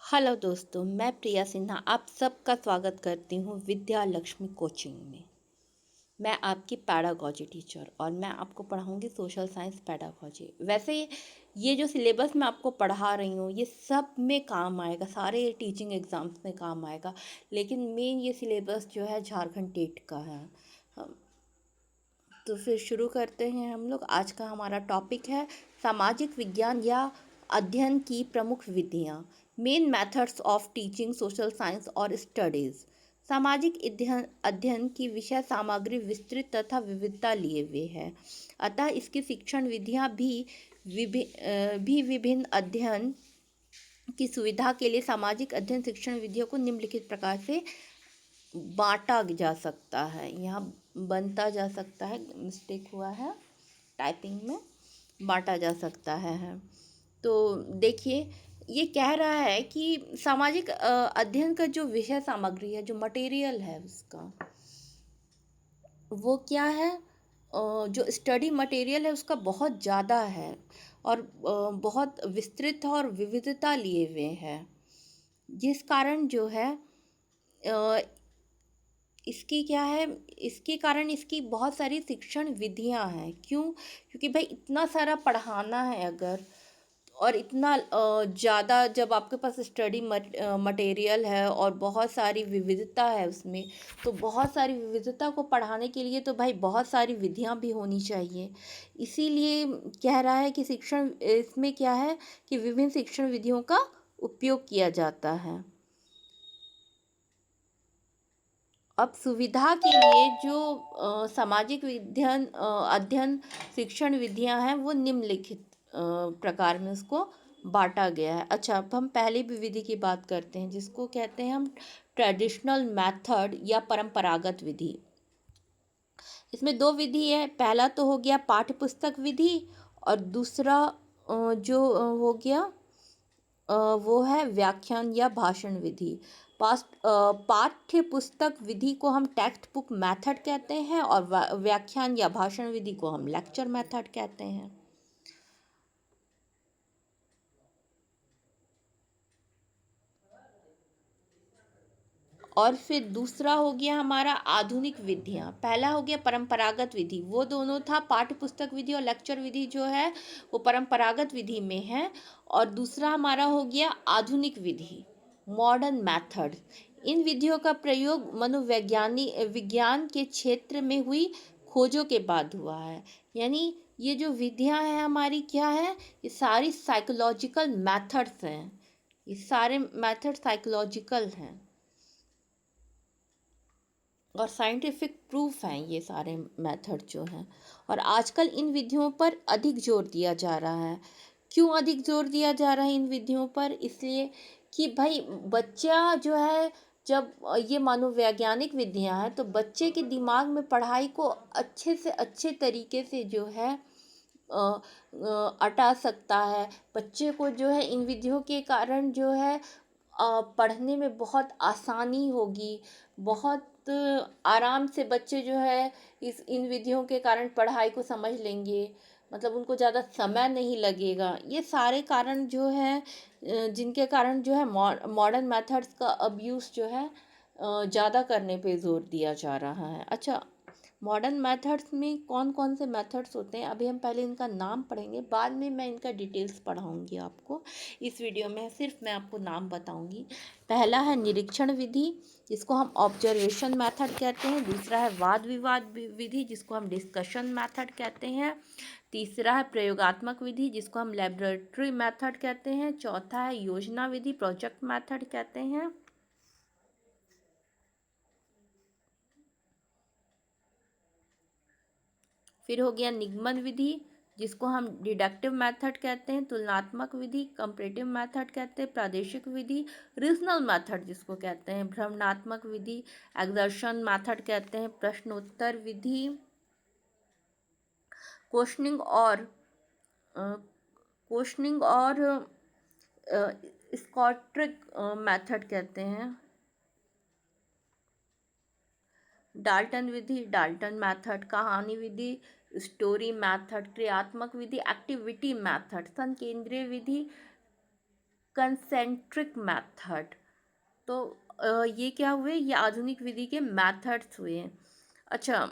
Hello दोस्तों, मैं प्रिया सिन्हा आप सबका स्वागत करती हूँ विद्या लक्ष्मी कोचिंग में। मैं आपकी पैडागॉजी टीचर और मैं आपको पढ़ाऊँगी सोशल साइंस पैडागॉजी। वैसे ये जो सिलेबस मैं आपको पढ़ा रही हूँ ये सब में काम आएगा, सारे टीचिंग एग्ज़ाम्स में काम आएगा, लेकिन मेन ये सिलेबस जो है झारखंड टेट का है। हम तो फिर शुरू करते हैं हम लोग। आज का हमारा टॉपिक है सामाजिक विज्ञान या अध्ययन की प्रमुख विधियाँ, main methods of teaching social science और स्टडीज़। सामाजिक अध्ययन अध्ययन की विषय सामग्री विस्तृत तथा विविधता लिए हुए है, अतः इसकी शिक्षण विधियाँ भी विभिन्न अध्ययन की सुविधा के लिए सामाजिक अध्ययन शिक्षण विधियों को निम्नलिखित प्रकार से बांटा जा सकता है। यहाँ बनता जा सकता है, मिस्टेक हुआ है टाइपिंग में, बांटा जा सकता है। तो देखिए, ये कह रहा है कि सामाजिक अध्ययन का जो विषय सामग्री है, जो मटेरियल है उसका, वो क्या है, जो स्टडी मटेरियल है उसका बहुत ज़्यादा है और बहुत विस्तृत और विविधता लिए हुए है, जिस कारण जो है इसकी क्या है, इसके कारण इसकी बहुत सारी शिक्षण विधियां हैं। क्यों? क्योंकि भाई इतना सारा पढ़ाना है अगर, और इतना ज़्यादा जब आपके पास स्टडी मटेरियल है और बहुत सारी विविधता है उसमें, तो बहुत सारी विविधता को पढ़ाने के लिए तो भाई बहुत सारी विधियां भी होनी चाहिए। इसीलिए कह रहा है कि शिक्षण इसमें क्या है कि विभिन्न शिक्षण विधियों का उपयोग किया जाता है। अब सुविधा के लिए जो सामाजिक अध्ययन शिक्षण विधियां हैं वो निम्नलिखित प्रकार में उसको बांटा गया है। अच्छा, अब हम पहली विधि की बात करते हैं जिसको कहते हैं हम ट्रेडिशनल मेथड या परंपरागत विधि। इसमें दो विधि है। पहला तो हो गया पाठ्यपुस्तक विधि और दूसरा जो हो गया वो है व्याख्यान या भाषण विधि। पाठ्य पुस्तक विधि को हम टेक्स्ट बुक मेथड कहते हैं और व्याख्यान या भाषण विधि को हम लेक्चर मेथड कहते हैं। और फिर दूसरा हो गया हमारा आधुनिक विधियाँ। पहला हो गया परंपरागत विधि, वो दोनों था पाठ्य पुस्तक विधि और लेक्चर विधि जो है वो परंपरागत विधि में है। और दूसरा हमारा हो गया आधुनिक विधि, मॉडर्न मेथड। इन विधियों का प्रयोग विज्ञान के क्षेत्र में हुई खोजों के बाद हुआ है। यानी ये जो विधियाँ हैं हमारी क्या है, ये सारी साइकोलॉजिकल मेथड्स हैं, ये सारे मेथड साइकोलॉजिकल हैं और साइंटिफिक प्रूफ हैं ये सारे मेथड जो हैं। और आजकल इन विधियों पर अधिक जोर दिया जा रहा है। क्यों अधिक जोर दिया जा रहा है इन विधियों पर? इसलिए कि भाई बच्चा जो है, जब ये मनोवैज्ञानिक विधियां हैं तो बच्चे के दिमाग में पढ़ाई को अच्छे से अच्छे तरीके से जो है अटा सकता है। बच्चे को जो है इन विधियों के कारण जो है पढ़ने में बहुत आसानी होगी, बहुत आराम से बच्चे जो है इन विधियों के कारण पढ़ाई को समझ लेंगे, मतलब उनको ज़्यादा समय नहीं लगेगा। ये सारे कारण जो है जिनके कारण जो है मॉडर्न मेथड्स का अब्यूज़ जो है ज़्यादा करने पे जोर दिया जा रहा है। अच्छा, मॉडर्न मेथड्स में कौन कौन से मेथड्स होते हैं, अभी हम पहले इनका नाम पढ़ेंगे, बाद में मैं इनका डिटेल्स पढ़ाऊँगी आपको। इस वीडियो में सिर्फ मैं आपको नाम बताऊँगी। पहला है निरीक्षण विधि, जिसको हम ऑब्जर्वेशन मेथड कहते हैं। दूसरा है वाद विवाद विधि, जिसको हम डिस्कशन मेथड कहते हैं। तीसरा है प्रयोगात्मक विधि, जिसको हम लेबोरेटरी मेथड कहते हैं। चौथा है योजना विधि, प्रोजेक्ट मेथड कहते हैं। फिर हो गया निगमन विधि, जिसको हम डिडक्टिव मेथड कहते हैं। तुलनात्मक विधि, कंपैरेटिव मेथड कहते हैं। प्रादेशिक विधि, रीजनल मेथड जिसको कहते हैं। भ्रमणात्मक विधि, एक्सर्शन मेथड कहते हैं। प्रश्नोत्तर विधि, क्वेश्चनिंग और स्कॉट्रिक मेथड कहते हैं। डाल्टन विधि, डाल्टन मेथड। कहानी विधि, स्टोरी मेथड। क्रियात्मक विधि, एक्टिविटी मेथड। संकेंद्रीय विधि, कंसेंट्रिक मेथड। तो ये क्या हुए, ये आधुनिक विधि के मेथड्स हुए हैं। अच्छा,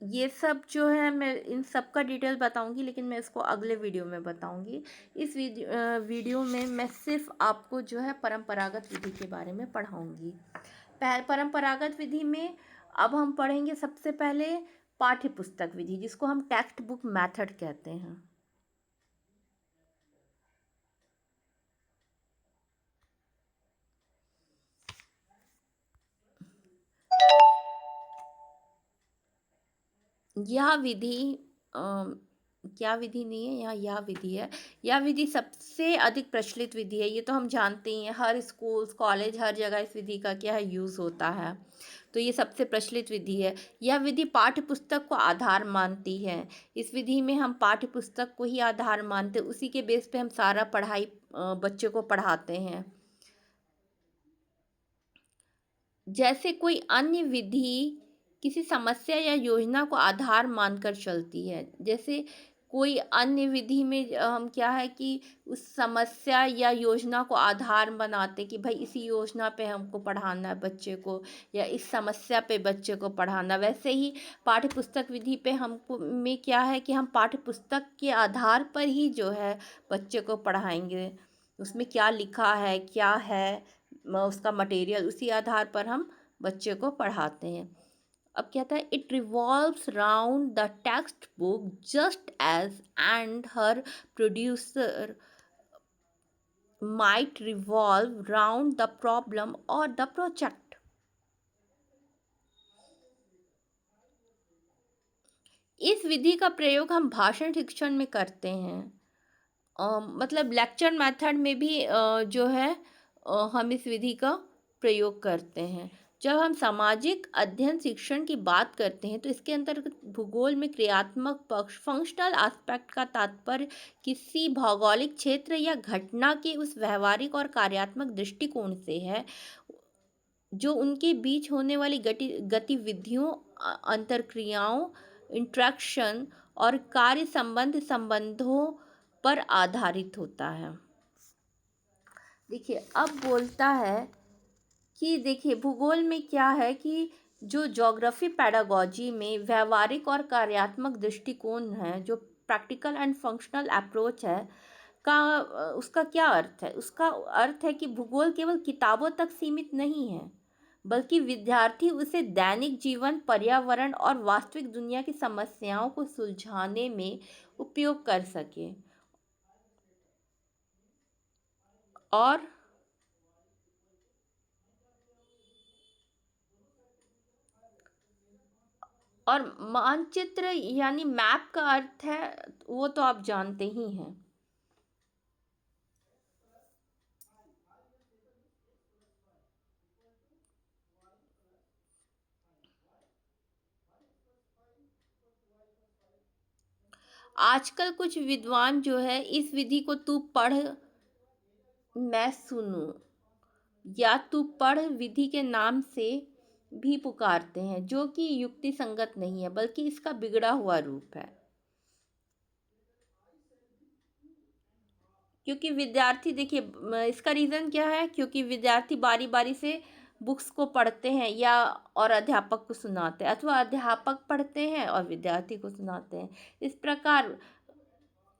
ये सब जो है मैं इन सब का डिटेल बताऊंगी, लेकिन मैं इसको अगले वीडियो में बताऊंगी। इस वीडियो में मैं सिर्फ आपको जो है परंपरागत विधि के बारे में पढ़ाऊंगी। परंपरागत विधि में अब हम पढ़ेंगे सबसे पहले पाठ्य पुस्तक विधि, जिसको हम टेक्स्ट बुक मेथड कहते हैं। यह विधि क्या विधि नहीं है, यह विधि है। यह विधि सबसे अधिक प्रचलित विधि है, ये तो हम जानते ही हैं। हर स्कूल कॉलेज हर जगह इस विधि का क्या है, यूज़ होता है। तो ये सबसे प्रचलित विधि है। यह विधि पाठ्य पुस्तक को आधार मानती है। इस विधि में हम पाठ्य पुस्तक को ही आधार मानते, उसी के बेस पे हम सारा पढ़ाई बच्चे को पढ़ाते हैं। जैसे कोई अन्य विधि किसी समस्या या योजना को आधार मानकर चलती है। जैसे कोई अन्य विधि में हम क्या है कि उस समस्या या योजना को आधार बनाते कि भाई इसी योजना पे हमको पढ़ाना है बच्चे को, या इस समस्या पे बच्चे को पढ़ाना। वैसे ही पाठ्य पुस्तक विधि पे हमको में क्या है कि हम पाठ्य पुस्तक के आधार पर ही जो है बच्चे को पढ़ाएंगे। उसमें क्या लिखा है, क्या है उसका मटेरियल, उसी आधार पर हम बच्चे को पढ़ाते हैं। अब कहता है it revolves round the textbook just as and her producer might revolve round the problem or the project. इस विधि का प्रयोग हम भाषण शिक्षण में करते हैं। मतलब लेक्चर मेथड में भी जो है हम इस विधि का प्रयोग करते हैं। जब हम सामाजिक अध्ययन शिक्षण की बात करते हैं तो इसके अंतर्गत भूगोल में क्रियात्मक पक्ष फंक्शनल एस्पेक्ट का तात्पर्य किसी भौगोलिक क्षेत्र या घटना के उस व्यवहारिक और कार्यात्मक दृष्टिकोण से है जो उनके बीच होने वाली गतिविधियों, अंतरक्रियाओं, इंट्रैक्शन और कार्य संबंधों पर आधारित होता है। देखिए अब बोलता है कि देखिए भूगोल में क्या है कि जो ज्योग्राफी पेडागोजी में व्यवहारिक और कार्यात्मक दृष्टिकोण है, जो प्रैक्टिकल एंड फंक्शनल अप्रोच है का उसका क्या अर्थ है? उसका अर्थ है कि भूगोल केवल किताबों तक सीमित नहीं है, बल्कि विद्यार्थी उसे दैनिक जीवन, पर्यावरण और वास्तविक दुनिया की समस्याओं को सुलझाने में उपयोग कर सके। और मानचित्र यानी मैप का अर्थ है, वो तो आप जानते ही हैं। आजकल कुछ विद्वान जो है इस विधि को तू पढ़ मैं सुनूं या तू पढ़ विधि के नाम से भी पुकारते हैं, जो कि युक्ति संगत नहीं है बल्कि इसका बिगड़ा हुआ रूप है। क्योंकि विद्यार्थी देखिए इसका रीज़न क्या है, क्योंकि विद्यार्थी बारी बारी से बुक्स को पढ़ते हैं या और अध्यापक को सुनाते हैं, अथवा अध्यापक पढ़ते हैं और विद्यार्थी को सुनाते हैं। इस प्रकार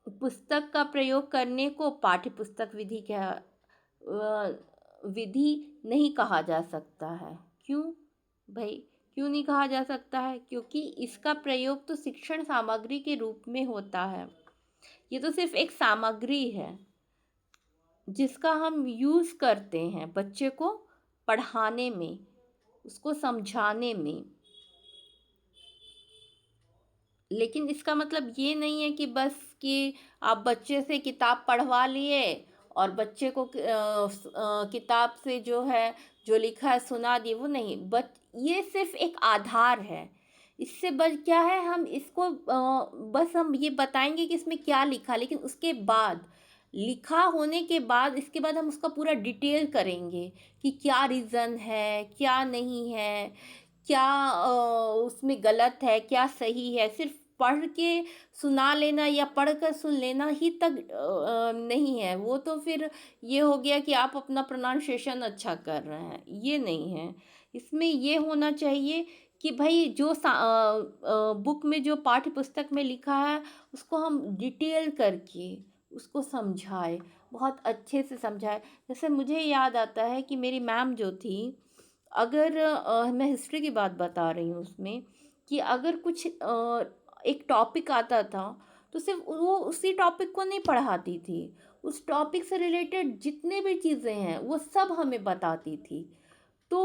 पुस्तक का प्रयोग करने को पाठ्य पुस्तक विधि नहीं कहा जा सकता है। क्यों भाई, क्यों नहीं कहा जा सकता है? क्योंकि इसका प्रयोग तो शिक्षण सामग्री के रूप में होता है। ये तो सिर्फ एक सामग्री है जिसका हम यूज़ करते हैं बच्चे को पढ़ाने में, उसको समझाने में। लेकिन इसका मतलब ये नहीं है कि बस कि आप बच्चे से किताब पढ़वा लिए और बच्चे को किताब से जो है जो लिखा है सुना दिए, वो नहीं। ये सिर्फ एक आधार है। इससे बस क्या है, हम इसको बस हम ये बताएंगे कि इसमें क्या लिखा, लेकिन उसके बाद लिखा होने के बाद इसके बाद हम उसका पूरा डिटेल करेंगे कि क्या रीज़न है, क्या नहीं है, क्या उसमें गलत है, क्या सही है। सिर्फ पढ़ के सुना लेना या पढ़ कर सुन लेना ही तक नहीं है। वो तो फिर ये हो गया कि आप अपना प्रोनाउंसिएशन अच्छा कर रहे हैं, ये नहीं है। इसमें ये होना चाहिए कि भाई जो बुक में जो पाठ्य पुस्तक में लिखा है उसको हम डिटेल करके उसको समझाए, बहुत अच्छे से समझाए। जैसे मुझे याद आता है कि मेरी मैम जो थी, अगर मैं हिस्ट्री की बात बता रही हूँ उसमें, कि अगर कुछ एक टॉपिक आता था तो सिर्फ वो उसी टॉपिक को नहीं पढ़ाती थी, उस टॉपिक से रिलेटेड जितने भी चीज़ें हैं वो सब हमें बताती थी। तो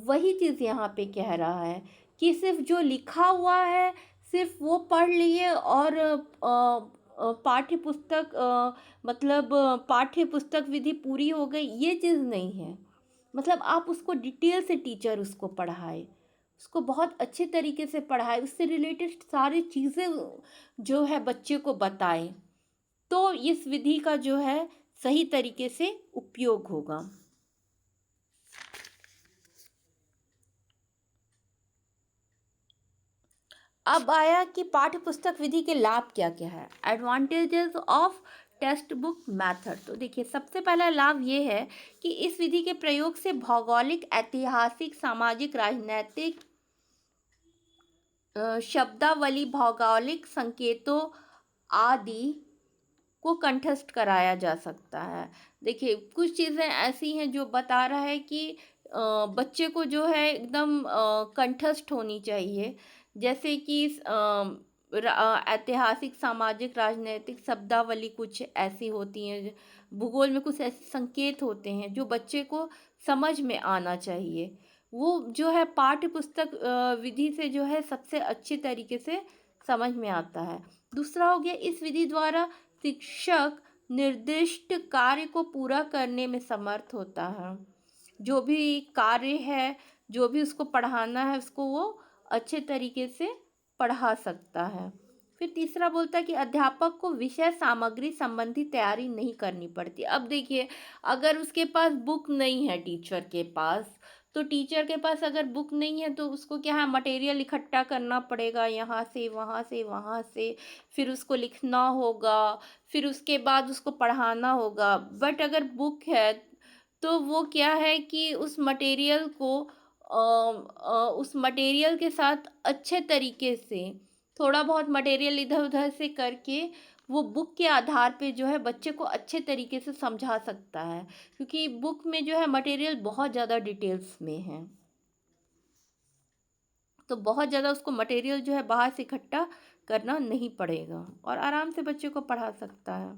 वही चीज़ यहाँ पे कह रहा है कि सिर्फ जो लिखा हुआ है सिर्फ वो पढ़ लिए और पाठ्य पुस्तक मतलब पाठ्य पुस्तक विधि पूरी हो गई, ये चीज़ नहीं है। मतलब आप उसको डिटेल से टीचर उसको पढ़ाए, उसको बहुत अच्छे तरीके से पढ़ाए, उससे रिलेटेड सारी चीज़ें जो है बच्चे को बताए, तो इस विधि का जो है सही तरीके से उपयोग होगा। अब आया कि पाठ्य पुस्तक विधि के लाभ क्या क्या है, advantages of text book method. तो देखिए, सबसे पहला लाभ ये है कि इस विधि के प्रयोग से भौगोलिक, ऐतिहासिक, सामाजिक, राजनैतिक शब्दावली, भौगोलिक संकेतों आदि को कंठस्थ कराया जा सकता है। देखिए, कुछ चीज़ें ऐसी हैं जो बता रहा है कि बच्चे को जो है एकदम कंठस्थ होनी चाहिए। जैसे कि ऐतिहासिक, सामाजिक, राजनैतिक शब्दावली कुछ ऐसी होती हैं, भूगोल में कुछ ऐसे संकेत होते हैं जो बच्चे को समझ में आना चाहिए। वो जो है पाठ्य पुस्तक विधि से जो है सबसे अच्छे तरीके से समझ में आता है। दूसरा हो गया, इस विधि द्वारा शिक्षक निर्दिष्ट कार्य को पूरा करने में समर्थ होता है। जो भी कार्य है, जो भी उसको पढ़ाना है, उसको वो अच्छे तरीके से पढ़ा सकता है। फिर तीसरा बोलता है कि अध्यापक को विषय सामग्री संबंधी तैयारी नहीं करनी पड़ती। अब देखिए, अगर उसके पास बुक नहीं है, टीचर के पास, तो टीचर के पास अगर बुक नहीं है तो उसको क्या है, मटेरियल इकट्ठा करना पड़ेगा, यहाँ से वहाँ से वहाँ से, फिर उसको लिखना होगा, फिर उसके बाद उसको पढ़ाना होगा। बट अगर बुक है तो वो क्या है कि उस मटेरियल को उस मटेरियल के साथ अच्छे तरीके से थोड़ा बहुत मटेरियल इधर उधर से करके वो बुक के आधार पे जो है बच्चे को अच्छे तरीके से समझा सकता है, क्योंकि बुक में जो है मटेरियल बहुत ज़्यादा डिटेल्स में है, तो बहुत ज़्यादा उसको मटेरियल जो है बाहर से इकट्ठा करना नहीं पड़ेगा और आराम से बच्चे को पढ़ा सकता है।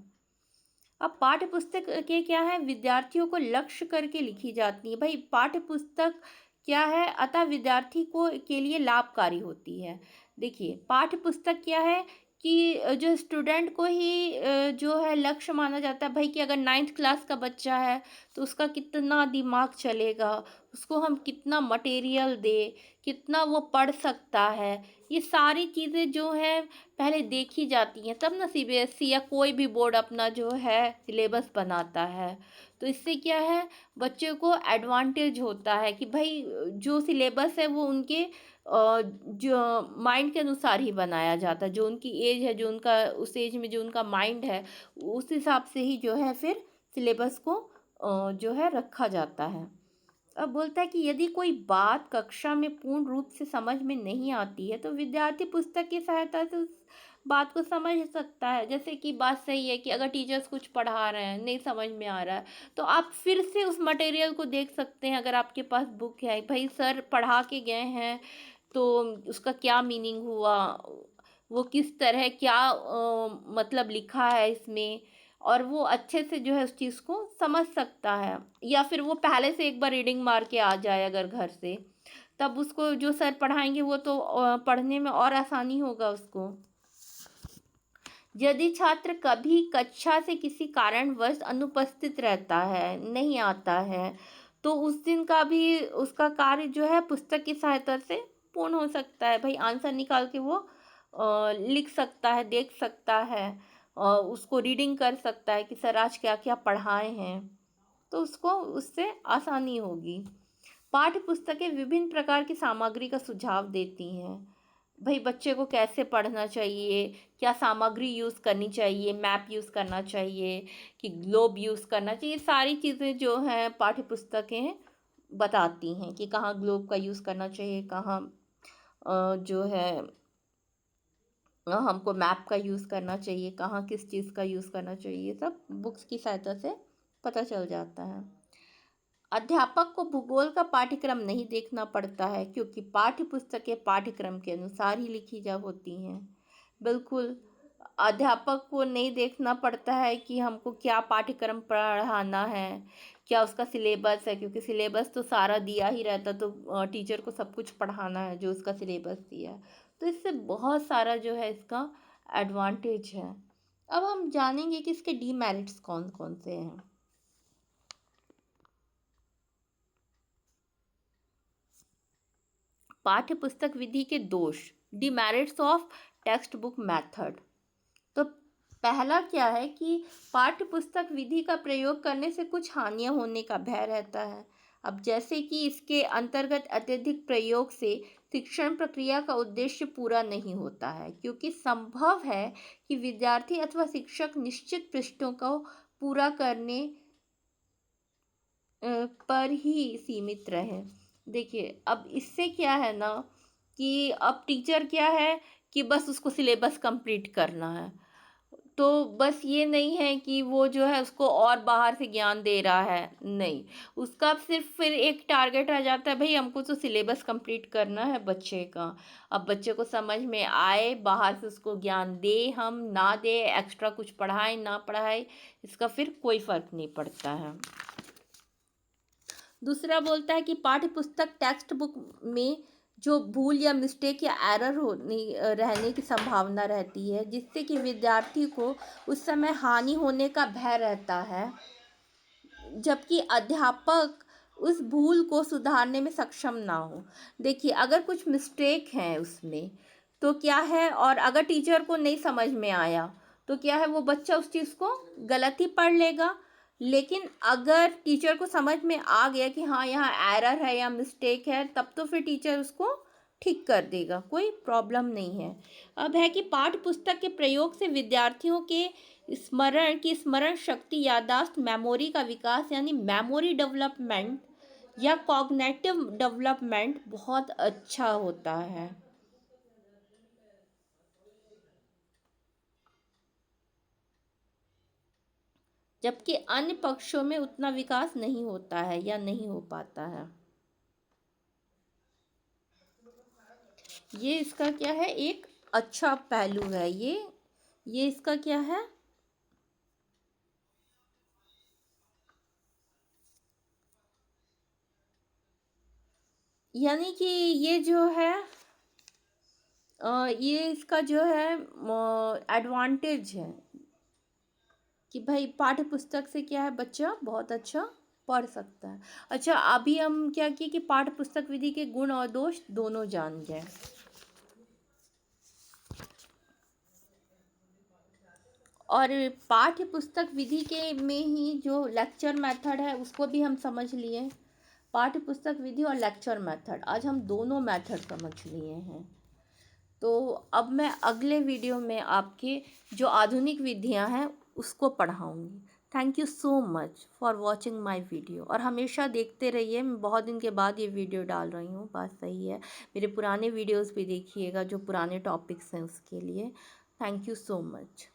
अब पाठ्य पुस्तक के क्या है, विद्यार्थियों को लक्ष्य करके लिखी जाती है। भाई, पाठ्य पुस्तक क्या है, अतः विद्यार्थी को के लिए लाभकारी होती है। देखिए, पाठ्य पुस्तक क्या है कि जो स्टूडेंट को ही जो है लक्ष्य माना जाता है। भाई, कि अगर 9th क्लास का बच्चा है तो उसका कितना दिमाग चलेगा, उसको हम कितना मटेरियल दे, कितना वो पढ़ सकता है, ये सारी चीज़ें जो है पहले देखी जाती हैं, तब ना सीबीएसई या कोई भी बोर्ड अपना जो है सिलेबस बनाता है। तो इससे क्या है, बच्चे को एडवांटेज होता है कि भाई जो सिलेबस है वो उनके जो माइंड के अनुसार ही बनाया जाता है, जो उनकी एज है, जो उनका उस एज में जो उनका माइंड है, उस हिसाब से ही जो है फिर सिलेबस को जो है रखा जाता है। अब बोलता है कि यदि कोई बात कक्षा में पूर्ण रूप से समझ में नहीं आती है तो विद्यार्थी पुस्तक की सहायता से उस बात को समझ सकता है। जैसे कि बात सही है कि अगर टीचर्स कुछ पढ़ा रहे हैं, नहीं समझ में आ रहा है, तो आप फिर से उस मटेरियल को देख सकते हैं। अगर आपके पास बुक है, भाई सर पढ़ा के गए हैं तो उसका क्या मीनिंग हुआ, वो किस तरह क्या मतलब लिखा है इसमें, और वो अच्छे से जो है उस चीज़ को समझ सकता है। या फिर वो पहले से एक बार रीडिंग मार के आ जाए अगर घर से, तब उसको जो सर पढ़ाएंगे वो तो पढ़ने में और आसानी होगा उसको। यदि छात्र कभी कक्षा से किसी कारणवश अनुपस्थित रहता है, नहीं आता है, तो उस दिन का भी उसका कार्य जो है पुस्तक की सहायता से पूर्ण हो सकता है। भाई, आंसर निकाल के वो लिख सकता है, देख सकता है, उसको रीडिंग कर सकता है कि सर आज क्या क्या पढ़ाए हैं, तो उसको उससे आसानी होगी। पाठ्य पुस्तकें विभिन्न प्रकार की सामग्री का सुझाव देती हैं। भाई बच्चे को कैसे पढ़ना चाहिए, क्या सामग्री यूज़ करनी चाहिए, मैप यूज़ करना चाहिए कि ग्लोब यूज़ करना चाहिए, सारी चीज़ें जो हैं पाठ्य पुस्तकें बताती हैं कि कहाँ ग्लोब का यूज़ करना चाहिए, कहाँ जो है हमको मैप का यूज़ करना चाहिए, कहाँ किस चीज़ का यूज़ करना चाहिए, सब बुक्स की सहायता से पता चल जाता है। अध्यापक को भूगोल का पाठ्यक्रम नहीं देखना पड़ता है क्योंकि पाठ्य पुस्तकें पाठ्यक्रम के अनुसार ही लिखी जा होती हैं। बिल्कुल, अध्यापक को नहीं देखना पड़ता है कि हमको क्या पाठ्यक्रम पढ़ाना है, क्या उसका सिलेबस है, क्योंकि सिलेबस तो सारा दिया ही रहता, तो टीचर को सब कुछ पढ़ाना है जो उसका सिलेबस दिया है। तो इससे बहुत सारा जो है इसका एडवांटेज है। अब हम जानेंगे कि इसके डीमेरिट्स कौन कौन से हैं। पाठ्य पुस्तक विधि के दोष, demerits of text book method. तो पहला क्या है कि पाठ्य पुस्तक विधि का प्रयोग करने से कुछ हानियां होने का भय रहता है। अब जैसे कि इसके अंतर्गत अत्यधिक प्रयोग से शिक्षण प्रक्रिया का उद्देश्य पूरा नहीं होता है, क्योंकि संभव है कि विद्यार्थी अथवा शिक्षक निश्चित पृष्ठों को पूरा करने पर ही सीमित रहे। देखिए अब इससे क्या है ना कि अब टीचर क्या है कि बस उसको सिलेबस कंप्लीट करना है, तो बस ये नहीं है कि वो जो है उसको और बाहर से ज्ञान दे रहा है, नहीं, उसका सिर्फ फिर एक टारगेट रह जाता है, भाई हमको तो सिलेबस कंप्लीट करना है बच्चे का। अब बच्चे को समझ में आए, बाहर से उसको ज्ञान दे हम ना दे, एक्स्ट्रा कुछ पढ़ाए ना पढ़ाए, इसका फिर कोई फ़र्क नहीं पड़ता है। दूसरा बोलता है कि पाठ्य पुस्तक टेक्स्ट बुक में जो भूल या मिस्टेक या एरर होने रहने की संभावना रहती है, जिससे कि विद्यार्थी को उस समय हानि होने का भय रहता है, जबकि अध्यापक उस भूल को सुधारने में सक्षम ना हो। देखिए अगर कुछ मिस्टेक है उसमें तो क्या है, और अगर टीचर को नहीं समझ में आया तो क्या है, वो बच्चा उस चीज़ को गलत ही पढ़ लेगा। लेकिन अगर टीचर को समझ में आ गया कि हाँ यहाँ एरर है या मिस्टेक है, तब तो फिर टीचर उसको ठीक कर देगा, कोई प्रॉब्लम नहीं है। अब है कि पाठ्य पुस्तक के प्रयोग से विद्यार्थियों के स्मरण शक्ति, याददाश्त, मेमोरी का विकास यानी मेमोरी डेवलपमेंट या कॉग्निटिव डेवलपमेंट बहुत अच्छा होता है। जबकि अन्य पक्षों में उतना विकास नहीं होता है या नहीं हो पाता है। ये इसका क्या है, एक अच्छा पहलू है ये इसका क्या है, यानी कि ये जो है ये इसका जो है एडवांटेज है कि भाई पाठ्य पुस्तक से क्या है, बच्चा बहुत अच्छा पढ़ सकता है। अच्छा अभी हम क्या किए कि पाठ्य पुस्तक विधि के गुण और दोष दोनों जान गए। और पाठ्य पुस्तक विधि के में ही जो लेक्चर मेथड है उसको भी हम समझ लिए। पाठ्य पुस्तक विधि और लेक्चर मेथड, आज हम दोनों मेथड समझ लिए हैं। तो अब मैं अगले वीडियो में आपके जो आधुनिक विधियां हैं उसको पढ़ाऊँगी। Thank you so much for watching my video, और हमेशा देखते रहिए, मैं बहुत दिन के बाद ये वीडियो डाल रही हूँ, बात सही है। मेरे पुराने वीडियोस भी देखिएगा जो पुराने टॉपिक्स हैं उसके लिए। Thank you so much.